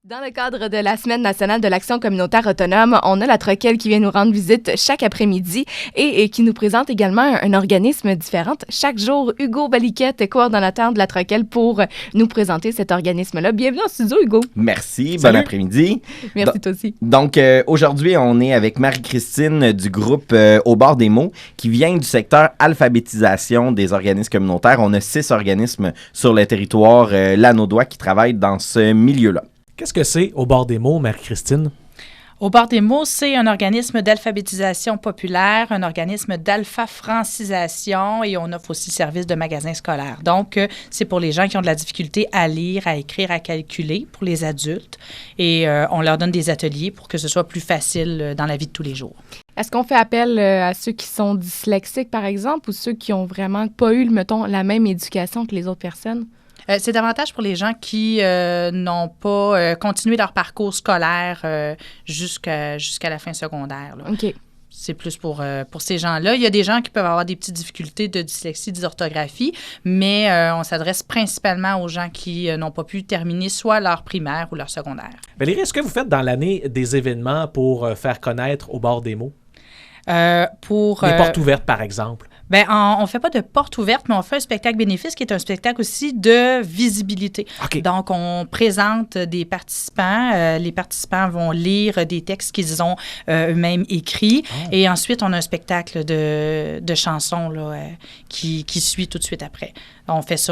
Dans le cadre de la Semaine nationale de l'action communautaire autonome, on a la Troquelle qui vient nous rendre visite chaque après-midi et qui nous présente également un organisme différent. Chaque jour, Hugo Baliquette, coordonnateur de la Troquelle, pour nous présenter cet organisme-là. Bienvenue en studio, Hugo. Merci, Salut. bon après-midi. Merci, toi aussi. Donc, aujourd'hui, on est avec Marie-Christine du groupe Au bord des mots qui vient du secteur alphabétisation des organismes communautaires. On a 6 organismes sur le territoire lanaudois qui travaillent dans ce milieu-là. Qu'est-ce que c'est Au bord des mots, Marie-Christine? Au bord des mots, c'est un organisme d'alphabétisation populaire, un organisme d'alpha-francisation et on offre aussi service de magasin scolaire. Donc, c'est pour les gens qui ont de la difficulté à lire, à écrire, à calculer, pour les adultes. Et on leur donne des ateliers pour que ce soit plus facile dans la vie de tous les jours. Est-ce qu'on fait appel à ceux qui sont dyslexiques, par exemple, ou ceux qui n'ont vraiment pas eu, mettons, la même éducation que les autres personnes? C'est davantage pour les gens qui n'ont pas continué leur parcours scolaire jusqu'à la fin secondaire. Là. OK. C'est plus pour ces gens-là. Il y a des gens qui peuvent avoir des petites difficultés de dyslexie, dysorthographie, mais on s'adresse principalement aux gens qui n'ont pas pu terminer soit leur primaire ou leur secondaire. Valérie, est-ce que vous faites dans l'année des événements pour faire connaître Au bord des mots? Des portes ouvertes, par exemple? Bien, on ne fait pas de porte ouverte, mais on fait un spectacle bénéfice qui est un spectacle aussi de visibilité. Okay. Donc, on présente des participants. Les participants vont lire des textes qu'ils ont eux-mêmes écrits. Oh. Et ensuite, on a un spectacle de chansons là, qui suit tout de suite après. On fait ça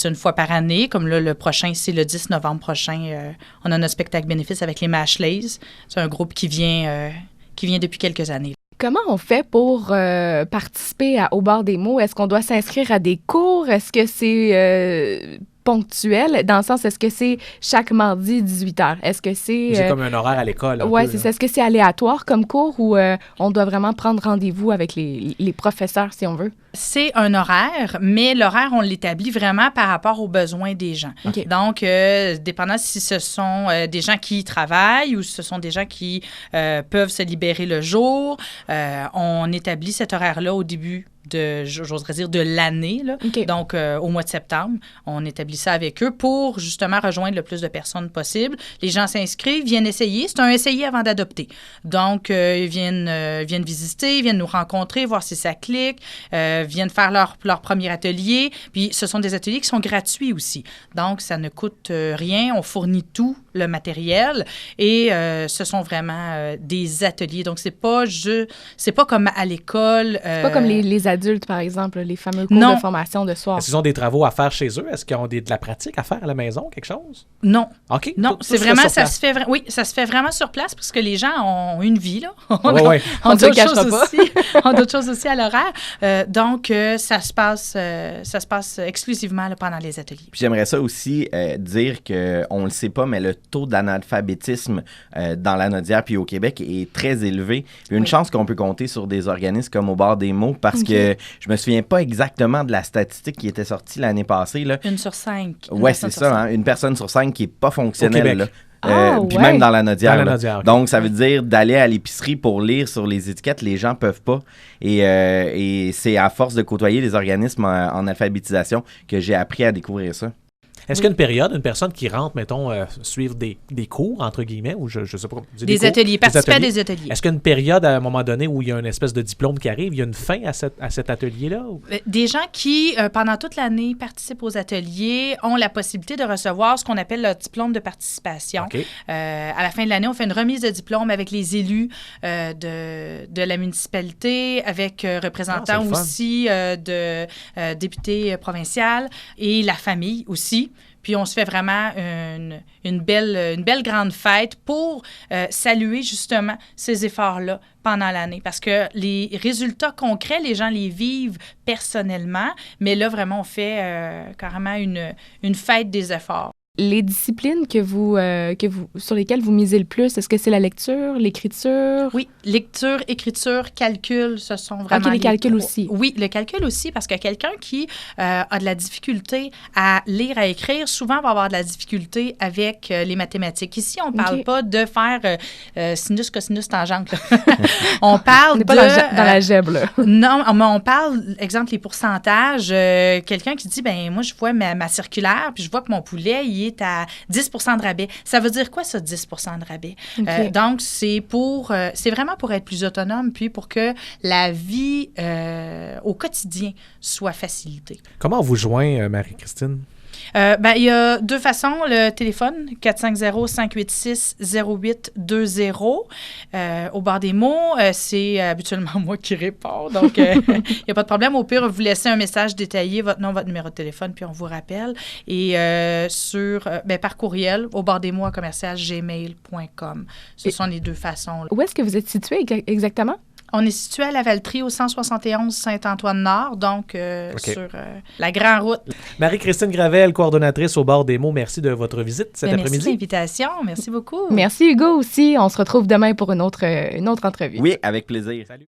une fois par année. Comme là, le prochain, c'est le 10 novembre prochain. On a notre spectacle bénéfice avec les Mashlays. C'est un groupe qui vient depuis quelques années. Comment on fait pour participer Au bord des mots? Est-ce qu'on doit s'inscrire à des cours? Est-ce que c'est ponctuel? Dans le sens, est-ce que c'est chaque mardi 18h? Est-ce que c'est... C'est comme un horaire à l'école. Oui, c'est ça. Est-ce que c'est aléatoire comme cours ou on doit vraiment prendre rendez-vous avec les professeurs, si on veut? C'est un horaire, mais l'horaire, on l'établit vraiment par rapport aux besoins des gens. Okay. Donc, dépendant si ce sont des gens qui travaillent ou si ce sont des gens qui peuvent se libérer le jour, on établit cet horaire-là au début j'oserais dire, de l'année. Là. Okay. Donc, au mois de septembre, on établit ça avec eux pour justement rejoindre le plus de personnes possible. Les gens s'inscrivent, viennent essayer. C'est un essayer avant d'adopter. Donc, ils viennent visiter, ils viennent nous rencontrer, voir si ça clique, viennent faire leur premier atelier. Puis, ce sont des ateliers qui sont gratuits aussi. Donc, ça ne coûte rien. On fournit tout le matériel et ce sont vraiment des ateliers. Donc, c'est pas comme à l'école. C'est pas comme les adultes, par exemple, les fameux cours de formation de soir. Est-ce qu'ils ont des travaux à faire chez eux? Est-ce qu'ils ont de la pratique à faire à la maison, quelque chose? Non. OK. Non, c'est vraiment, ça se fait vraiment sur place parce que les gens ont une vie, là. On a d'autres choses aussi à l'horaire. Donc, ça se passe exclusivement là, pendant les ateliers. Puis j'aimerais ça aussi dire qu'on le sait pas, mais le taux d'analphabétisme dans la Naudière puis au Québec est très élevé. Il y a une chance qu'on peut compter sur des organismes comme Au bord des mots parce que je me souviens pas exactement de la statistique qui était sortie l'année passée. Là. 1 sur 5. Oui, c'est ça. Hein, une personne sur 5 qui est pas fonctionnelle. Là. Puis ouais. même dans la Naudière. Okay. Donc, ça veut dire d'aller à l'épicerie pour lire sur les étiquettes, les gens peuvent pas. Et c'est à force de côtoyer les organismes en alphabétisation que j'ai appris à découvrir ça. Est-ce qu'il y a une personne qui rentre, mettons, suivre des cours, entre guillemets, ou je sais pas. Des ateliers, participer à des ateliers. Est-ce qu'il y a une période, à un moment donné, où il y a une espèce de diplôme qui arrive? Il y a une fin à cet atelier-là? Ou? Des gens qui, pendant toute l'année, participent aux ateliers ont la possibilité de recevoir ce qu'on appelle le diplôme de participation. Okay. À la fin de l'année, on fait une remise de diplôme avec les élus de la municipalité, avec représentants aussi de députés provinciaux et la famille aussi. Puis on se fait vraiment une belle grande fête pour saluer justement ces efforts-là pendant l'année. Parce que les résultats concrets, les gens les vivent personnellement, mais là, vraiment, on fait carrément une fête des efforts. Les disciplines sur lesquelles vous misez le plus, est-ce que c'est la lecture, l'écriture? Oui, lecture, écriture, calcul, ce sont vraiment... OK, les calculs aussi. Oui, le calcul aussi, parce que quelqu'un qui a de la difficulté à lire, à écrire, souvent va avoir de la difficulté avec les mathématiques. Ici, on ne parle pas de faire sinus, cosinus, tangente. On parle on n'est pas dans la GEB, là. Non, mais on parle, exemple, les pourcentages. Quelqu'un qui dit, ben moi, je vois ma circulaire, puis je vois que mon poulet, il est est à 10 de rabais. Ça veut dire quoi, ça, 10 de rabais? Okay. Donc, c'est vraiment pour être plus autonome, puis pour que la vie au quotidien soit facilitée. Comment on vous joint, Marie-Christine? Il y a 2 façons. Le téléphone, 450-586-0820. Au bar des mots, c'est habituellement moi qui réponds. Donc, il n'y a pas de problème. Au pire, vous laissez un message détaillé, votre nom, votre numéro de téléphone, puis on vous rappelle. Et par courriel, au bar des mots à commercial@gmail.com. Ce sont les 2 façons. Où est-ce que vous êtes situé exactement? On est situé à Lavaltrie, au 171 Saint-Antoine-Nord, donc sur la Grande Route. Marie-Christine Gravel, coordonnatrice au Bar des mots, merci de votre visite cet après-midi. Merci de l'invitation, merci beaucoup. Merci Hugo aussi. On se retrouve demain pour une autre entrevue. Oui, avec plaisir. Salut.